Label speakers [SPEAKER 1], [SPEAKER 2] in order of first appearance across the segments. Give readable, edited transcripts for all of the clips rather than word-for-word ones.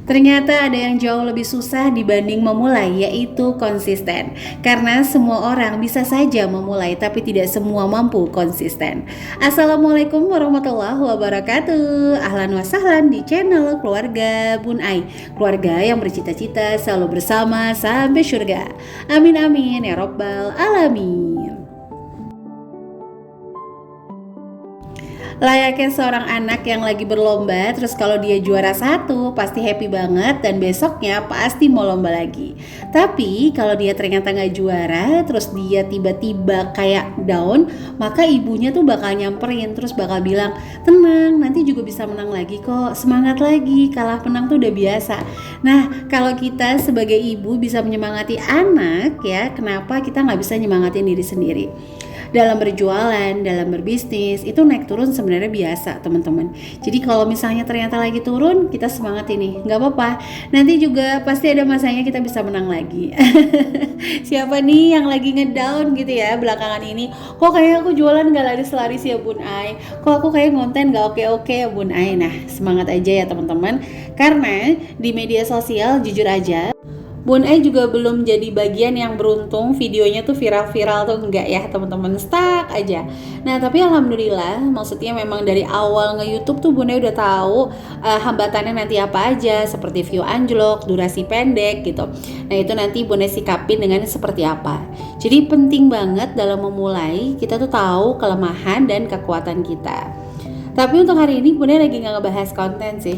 [SPEAKER 1] Ternyata ada yang jauh lebih susah dibanding memulai, yaitu konsisten. Karena semua orang bisa saja memulai, tapi tidak semua mampu konsisten. Assalamualaikum warahmatullahi wabarakatuh. Ahlan wa sahlan di channel Keluarga Bun Ai. Keluarga yang bercita-cita selalu bersama sampai surga. Amin amin ya robbal alamin. Layaknya seorang anak yang lagi berlomba, terus kalau dia juara satu pasti happy banget dan besoknya pasti mau lomba lagi. Tapi kalau dia ternyata nggak juara, terus dia tiba-tiba kayak down, maka ibunya tuh bakal nyamperin, terus bakal bilang, tenang, nanti juga bisa menang lagi kok, semangat lagi, kalah menang tuh udah biasa. Nah, kalau kita sebagai ibu bisa menyemangati anak ya, kenapa kita nggak bisa nyemangatin diri sendiri? Dalam berjualan, dalam berbisnis, itu naik turun sebenarnya biasa teman-teman. Jadi kalau misalnya ternyata lagi turun, kita semangat ini, nggak apa-apa. Nanti juga pasti ada masanya kita bisa menang lagi. Siapa nih yang lagi ngedown gitu ya belakangan ini? Kok kayak aku jualan nggak laris-laris ya Bun Ai? Kok aku kayak konten nggak oke-oke ya Bun Ai? Nah, semangat aja ya teman-teman. Karena di media sosial jujur aja, Bun Ai juga belum jadi bagian yang beruntung videonya tuh viral-viral tuh enggak ya teman-teman, stuck aja. Nah tapi alhamdulillah, maksudnya memang dari awal nge-YouTube tuh Bun Ai udah tahu hambatannya nanti apa aja, seperti view anjlok, durasi pendek gitu. Nah itu nanti Bun Ai sikapin dengan seperti apa. Jadi penting banget dalam memulai kita tuh tahu kelemahan dan kekuatan kita. Tapi untuk hari ini Bunda lagi nggak ngebahas konten sih.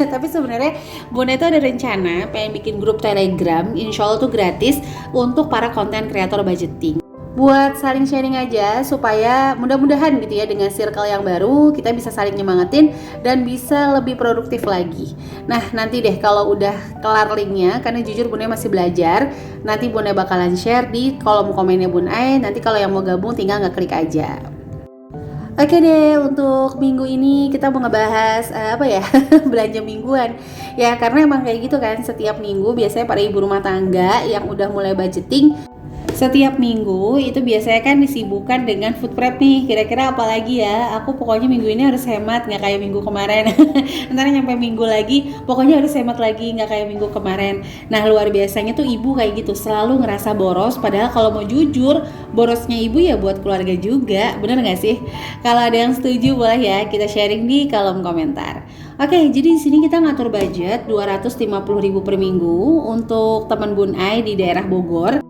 [SPEAKER 1] Tapi sebenarnya Bunda itu ada rencana pengen bikin grup Telegram, insya Allah tuh gratis untuk para konten kreator budgeting. Buat saling sharing aja supaya mudah-mudahan gitu ya, dengan circle yang baru kita bisa saling nyemangatin dan bisa lebih produktif lagi. Nah nanti deh kalau udah kelar linknya, karena jujur Bunda masih belajar, nanti Bunda bakalan share di kolom komennya Bun Ai. Nanti kalau yang mau gabung tinggal ngeklik aja. Oke deh, untuk minggu ini kita mau ngebahas belanja mingguan. Ya karena emang kayak gitu kan, setiap minggu biasanya para ibu rumah tangga yang udah mulai budgeting, setiap minggu itu biasanya kan disibukkan dengan food prep nih. Kira-kira apa lagi ya? Aku pokoknya minggu ini harus hemat, nggak kayak minggu kemarin. Ntar nyampe minggu lagi, pokoknya harus hemat lagi, nggak kayak minggu kemarin. Nah luar biasanya tuh ibu kayak gitu, selalu ngerasa boros. Padahal kalau mau jujur, borosnya ibu ya buat keluarga juga. Bener nggak sih? Kalau ada yang setuju boleh ya kita sharing di kolom komentar. Oke, jadi di sini kita ngatur budget 250.000 per minggu untuk teman Bun Ai di daerah Bogor.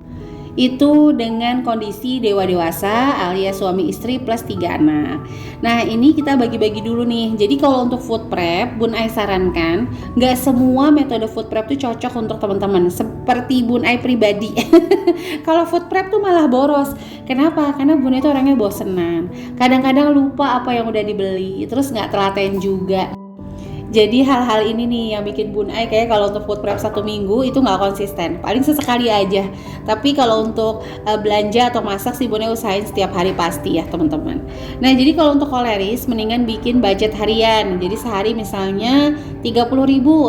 [SPEAKER 1] Itu dengan kondisi dewa dewasa alias suami istri plus 3 anak. Nah ini kita bagi-bagi dulu nih. Jadi kalau untuk food prep, Bun Ai sarankan gak semua metode food prep tuh cocok untuk teman-teman. Seperti Bun Ai pribadi. Kalau food prep tuh malah boros. Kenapa? Karena Bun Ai tuh orangnya bosenan. Kadang-kadang lupa apa yang udah dibeli, terus gak telaten juga. Jadi hal-hal ini nih yang bikin Bun Ai kayak kalau untuk food prep 1 minggu itu nggak konsisten, paling sesekali aja. Tapi kalau untuk belanja atau masak sih Bun Ai usahain setiap hari pasti ya teman-teman. Nah jadi kalau untuk koleris mendingan bikin budget harian. Jadi sehari misalnya 30.000,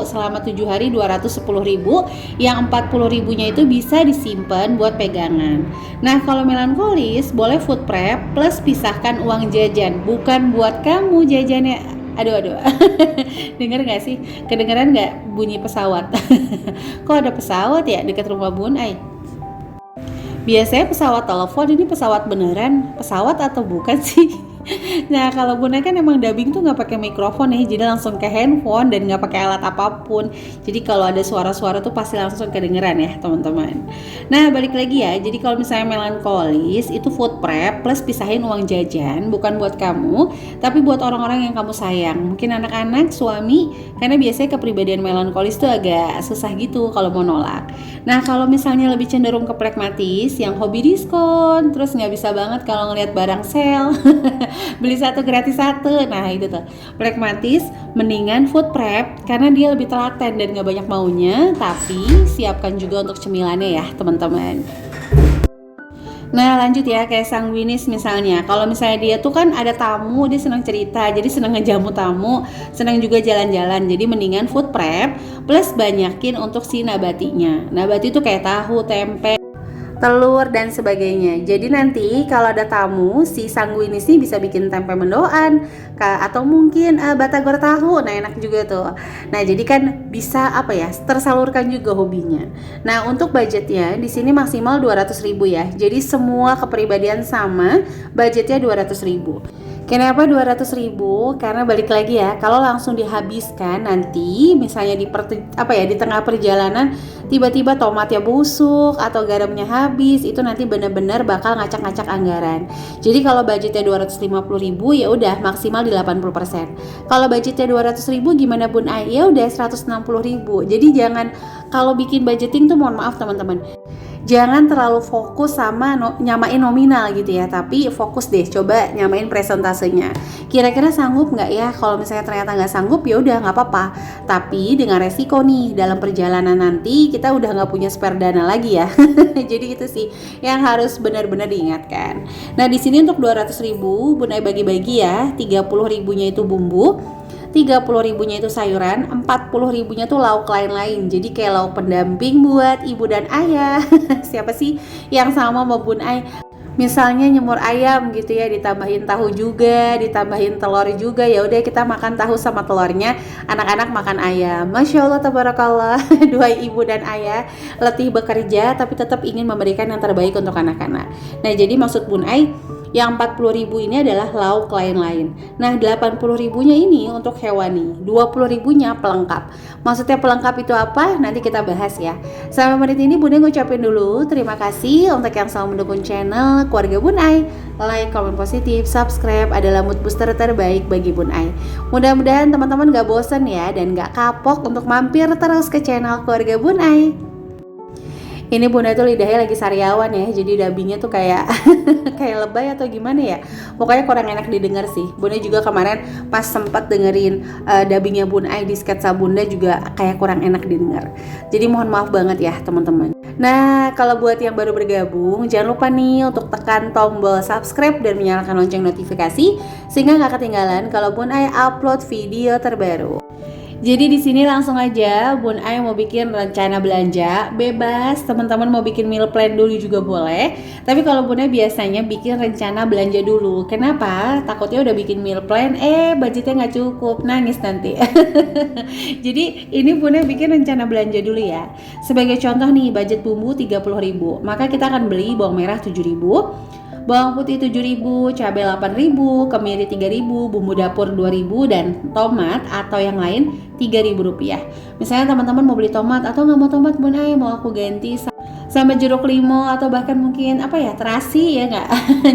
[SPEAKER 1] selama 7 hari 210.000, yang 40.000-nya itu bisa disimpan buat pegangan. Nah kalau melankolis boleh food prep plus pisahkan uang jajan, bukan buat kamu jajannya. Aduh denger gak sih? Kedengeran gak bunyi pesawat? Kok ada pesawat ya dekat rumah Bun Ai? Biasanya pesawat telepon, ini pesawat beneran? Pesawat atau bukan sih? Nah kalau Bun Ai kan emang dubbing tuh nggak pakai mikrofon nih, jadi langsung ke handphone dan nggak pakai alat apapun. Jadi kalau ada suara-suara tuh pasti langsung kedengeran ya teman-teman. Nah balik lagi ya, jadi kalau misalnya melankolis itu food prep plus pisahin uang jajan, bukan buat kamu, tapi buat orang-orang yang kamu sayang. Mungkin anak-anak, suami, karena biasanya kepribadian melankolis tuh agak susah gitu kalau mau nolak. Nah kalau misalnya lebih cenderung ke pragmatis, yang hobi diskon, terus nggak bisa banget kalau ngelihat barang sale. Beli satu gratis satu. Nah itu tuh pragmatis, mendingan food prep karena dia lebih telaten dan gak banyak maunya. Tapi siapkan juga untuk cemilannya ya teman-teman. Nah lanjut ya, kayak sanguinis misalnya. Kalau misalnya dia tuh kan ada tamu, dia senang cerita, jadi senang ngejamu tamu, senang juga jalan-jalan. Jadi mendingan food prep plus banyakin untuk si nabatinya. Nabati tuh kayak tahu, tempe, telur dan sebagainya. Jadi nanti kalau ada tamu, si sanguinis ini bisa bikin tempe mendoan atau mungkin batagor tahu. Nah, enak juga tuh. Nah, jadi kan bisa tersalurkan juga hobinya. Nah, untuk budgetnya di sini maksimal 200.000 ya. Jadi semua kepribadian sama, budgetnya 200.000. Kenapa 200.000? Karena balik lagi ya, kalau langsung dihabiskan nanti misalnya di tengah perjalanan tiba-tiba tomatnya busuk atau garamnya habis, itu nanti benar-benar bakal ngacak-ngacak anggaran. Jadi kalau budgetnya 250.000 ya udah maksimal di 80%. Kalau budgetnya 200.000 gimana Bun Ai? Ya udah 160.000. Jadi jangan, kalau bikin budgeting tuh mohon maaf teman-teman, jangan terlalu fokus sama nyamain nominal gitu ya, tapi fokus deh coba nyamain presentasenya. Kira-kira sanggup nggak ya? Kalau misalnya ternyata nggak sanggup ya udah nggak apa-apa. Tapi dengan resiko nih dalam perjalanan nanti kita udah nggak punya spare dana lagi ya. Jadi itu sih yang harus benar-benar diingatkan. Nah di sini untuk 200.000 Bun Ai bagi-bagi ya, 30.000-nya itu bumbu, 30.000-nya itu sayuran, 40.000-nya tuh lauk lain-lain. Jadi kayak lauk pendamping buat ibu dan ayah. Siapa sih yang sama Bun Ai? Misalnya nyemur ayam gitu ya, ditambahin tahu juga, ditambahin telur juga. Ya udah kita makan tahu sama telurnya, anak-anak makan ayam. Masya Allah tabarakallah. Dua ibu dan ayah letih bekerja tapi tetap ingin memberikan yang terbaik untuk anak-anak. Nah jadi maksud Bun Ai, yang 40.000 ini adalah lauk lain-lain. Nah 80.000-nya ini untuk hewani, 20.000-nya pelengkap. Maksudnya pelengkap itu apa? Nanti kita bahas ya. Sampai menit ini Bun Ai ngucapin dulu terima kasih untuk yang selalu mendukung channel Keluarga Bun Ai. Like, komen positif, subscribe adalah mood booster terbaik bagi Bun Ai. Mudah-mudahan teman-teman gak bosan ya dan gak kapok untuk mampir terus ke channel Keluarga Bun Ai. Ini Bunda tuh lidahnya lagi sariawan ya, jadi dubbingnya tuh kayak kayak lebay atau gimana ya, pokoknya kurang enak didengar sih. Bunda juga kemarin pas sempat dengerin dubbingnya Bun Ai di sketsa Bunda juga kayak kurang enak didengar, jadi mohon maaf banget ya teman-teman. Nah kalau buat yang baru bergabung jangan lupa nih untuk tekan tombol subscribe dan menyalakan lonceng notifikasi sehingga gak ketinggalan kalau Bun Ai upload video terbaru. Jadi di sini langsung aja Bun Ai mau bikin rencana belanja, bebas teman-teman mau bikin meal plan dulu juga boleh. Tapi kalau Bun Ai biasanya bikin rencana belanja dulu. Kenapa? Takutnya udah bikin meal plan, budgetnya nggak cukup, nangis nanti. Jadi ini Bun Ai bikin rencana belanja dulu ya. Sebagai contoh nih, budget bumbu 30.000, maka kita akan beli bawang merah 7.000, bawang putih 7.000, cabai 8.000, kemiri 3.000, bumbu dapur 2.000, dan tomat atau yang lain 3.000 rupiah. Misalnya teman-teman mau beli tomat atau nggak mau tomat Bun Ai, mau aku ganti sama jeruk limau atau bahkan mungkin terasi ya nggak?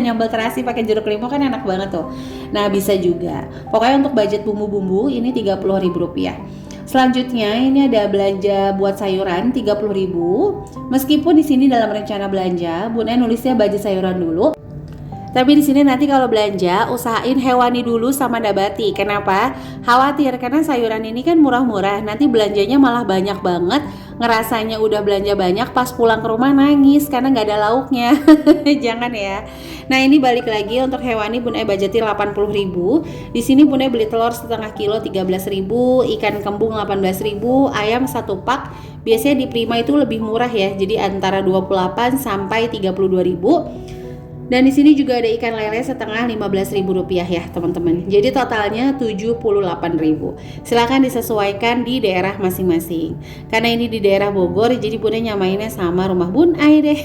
[SPEAKER 1] Nyambel terasi pakai jeruk limau kan enak banget tuh. Nah bisa juga. Pokoknya untuk budget bumbu-bumbu ini 30.000 rupiah. Selanjutnya ini ada belanja buat sayuran 30.000. Meskipun di sini dalam rencana belanja Bun Ai nulisnya budget sayuran dulu. Tapi di sini nanti kalau belanja usahain hewani dulu sama nabati. Kenapa? Khawatir karena sayuran ini kan murah-murah, nanti belanjanya malah banyak banget. Ngerasanya udah belanja banyak, pas pulang ke rumah nangis karena nggak ada lauknya. Jangan ya. Nah ini balik lagi untuk hewani Bun Ai budgetin 80.000. Di sini Bun Ai beli telur setengah kilo 13.000, ikan kembung 18.000, ayam 1 pak. Biasanya di Prima itu lebih murah ya, jadi antara 28 sampai 32.000. Dan di sini juga ada ikan lele setengah 15.000 rupiah ya teman-teman. Jadi totalnya 78.000. Silakan disesuaikan di daerah masing-masing. Karena ini di daerah Bogor, jadi Bun Ai nyamainnya sama rumah Bun Ai deh.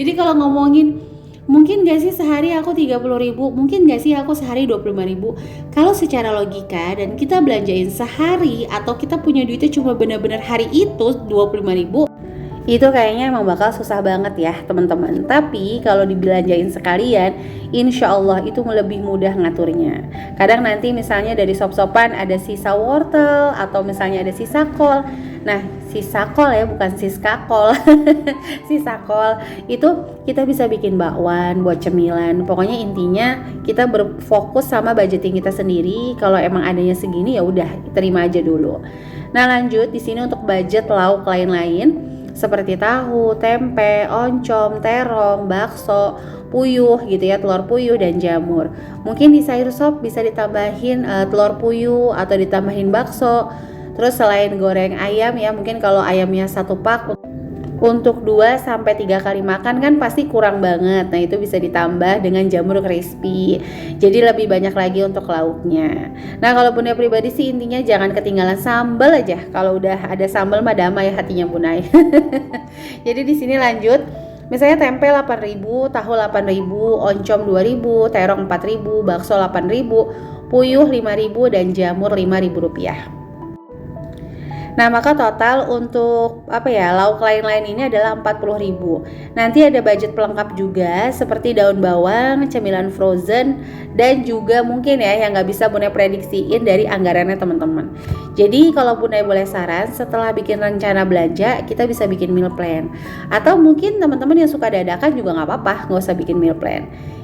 [SPEAKER 1] Jadi kalau ngomongin mungkin gak sih sehari aku 30.000, mungkin gak sih aku sehari 25.000. Kalau secara logika dan kita belanjain sehari atau kita punya duitnya cuma benar-benar hari itu 25.000, itu kayaknya emang bakal susah banget ya teman-teman. Tapi kalau dibelanjain sekalian, insya Allah itu lebih mudah ngaturnya. Kadang nanti misalnya dari sop-sopan ada sisa wortel atau misalnya ada sisa kol. Nah sisa kol ya, bukan siska kol. Sisa kol itu kita bisa bikin bakwan buat cemilan. Pokoknya intinya kita berfokus sama budgeting kita sendiri. Kalau emang adanya segini ya udah terima aja dulu. Nah lanjut di sini untuk budget lauk lain-lain seperti tahu, tempe, oncom, terong, bakso, puyuh gitu ya, telur puyuh dan jamur. Mungkin di sayur sop bisa ditambahin telur puyuh atau ditambahin bakso. Terus selain goreng ayam ya, mungkin kalau ayamnya 1 pak untuk 2-3 kali makan kan pasti kurang banget. Nah itu bisa ditambah dengan jamur crispy, jadi lebih banyak lagi untuk lauknya. Nah kalau Bunda pribadi sih intinya jangan ketinggalan sambal aja. Kalau udah ada sambal mah damai hatinya Bunda. Jadi di sini lanjut, misalnya tempe 8.000, tahu 8.000, oncom 2.000, terong 4.000, bakso 8.000, puyuh 5.000, dan jamur Rp5.000. Nah maka total untuk lauk lain-lain ini adalah 40.000. Nanti ada budget pelengkap juga seperti daun bawang, cemilan frozen, dan juga mungkin ya yang nggak bisa Bunda prediksiin dari anggarannya teman-teman. Jadi kalau Bunda boleh saran, setelah bikin rencana belanja kita bisa bikin meal plan. Atau mungkin teman-teman yang suka dadakan juga nggak apa-apa, nggak usah bikin meal plan.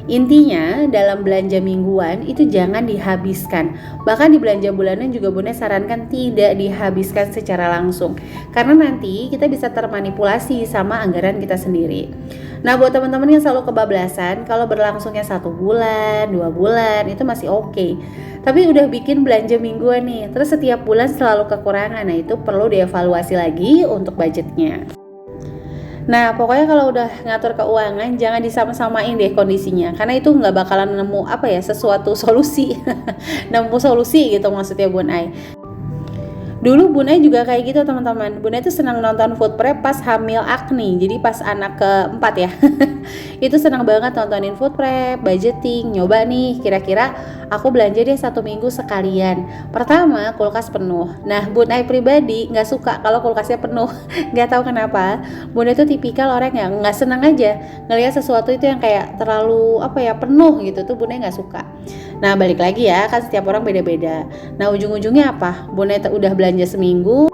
[SPEAKER 1] Intinya dalam belanja mingguan itu jangan dihabiskan. Bahkan di belanja bulanan juga Bunda sarankan tidak dihabiskan secara langsung, karena nanti kita bisa termanipulasi sama anggaran kita sendiri. Nah buat teman-teman yang selalu kebablasan, kalau berlangsungnya 1 bulan, 2 bulan itu masih oke. Tapi udah bikin belanja mingguan nih, terus setiap bulan selalu kekurangan, nah itu perlu dievaluasi lagi untuk budgetnya. Nah pokoknya kalau udah ngatur keuangan jangan disama-samain deh kondisinya, karena itu nggak bakalan nemu sesuatu solusi nemu solusi gitu maksudnya Bun Ai. Dulu Bun Ai juga kayak gitu teman-teman. Bun Ai tuh senang nonton food prep pas hamil Agni, jadi pas anak keempat ya. Itu senang banget nontonin food prep, budgeting, nyoba nih kira-kira aku belanja deh 1 minggu sekalian. Pertama kulkas penuh. Nah Bun Ai pribadi nggak suka kalau kulkasnya penuh. Nggak tahu kenapa. Bun Ai tuh tipikal orang yang nggak senang aja ngelihat sesuatu itu yang kayak terlalu penuh gitu tuh Bun Ai nggak suka. Nah balik lagi ya, kan setiap orang beda-beda. Nah ujung-ujungnya apa? Bun Ai udah belanja seminggu,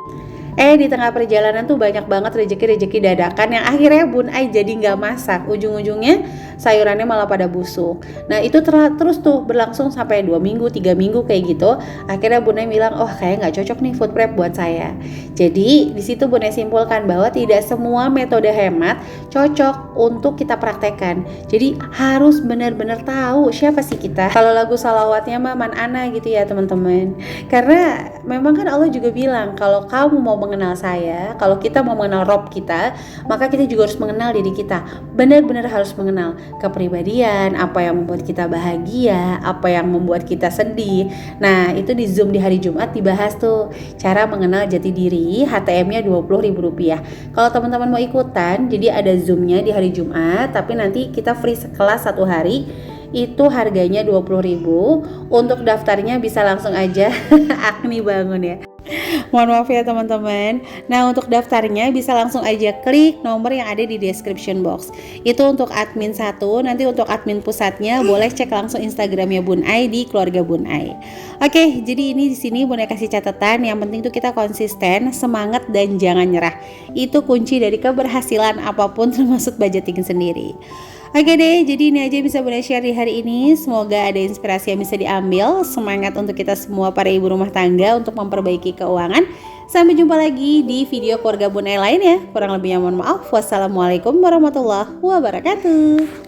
[SPEAKER 1] di tengah perjalanan tuh banyak banget rezeki-rezeki dadakan yang akhirnya Bun Ai jadi nggak masak. Ujung-ujungnya sayurannya malah pada busuk. Nah itu terus tuh berlangsung sampai 2 minggu, 3 minggu kayak gitu. Akhirnya Bun Ai bilang, oh kayak nggak cocok nih food prep buat saya. Jadi di situ Bun Ai simpulkan bahwa tidak semua metode hemat cocok untuk kita praktekkan. Jadi harus benar-benar tahu siapa sih kita. Kalau lagu salawatnya mah man ana gitu ya teman-teman. Karena memang kan Allah juga bilang kalau kamu mau mengenal saya, kalau kita mau mengenal Rob kita, maka kita juga harus mengenal diri kita. Benar-benar harus mengenal kepribadian, apa yang membuat kita bahagia, apa yang membuat kita sedih. Nah itu di Zoom di hari Jumat dibahas tuh cara mengenal jati diri, HTM-nya Rp20.000. Kalau teman-teman mau ikutan, jadi ada Zoom-nya di hari Jumat, tapi nanti kita free sekelas 1 hari, itu harganya Rp20.000. Untuk daftarnya bisa langsung aja Agni bangun ya. Mohon maaf ya teman-teman. Nah untuk daftarnya bisa langsung aja klik nomor yang ada di description box. Itu untuk admin 1. Nanti untuk admin pusatnya boleh cek langsung Instagramnya Bun Ai di keluarga Bun Ai. Oke, jadi ini di sini Bun Ai kasih catatan. Yang penting tuh kita konsisten, semangat, dan jangan nyerah. Itu kunci dari keberhasilan apapun termasuk budgeting sendiri. Oke deh, jadi ini aja bisa Bun Ai share di hari ini. Semoga ada inspirasi yang bisa diambil. Semangat untuk kita semua para ibu rumah tangga untuk memperbaiki keuangan. Sampai jumpa lagi di video keluarga Bun Ai lainnya. Kurang lebihnya mohon maaf. Wassalamualaikum warahmatullahi wabarakatuh.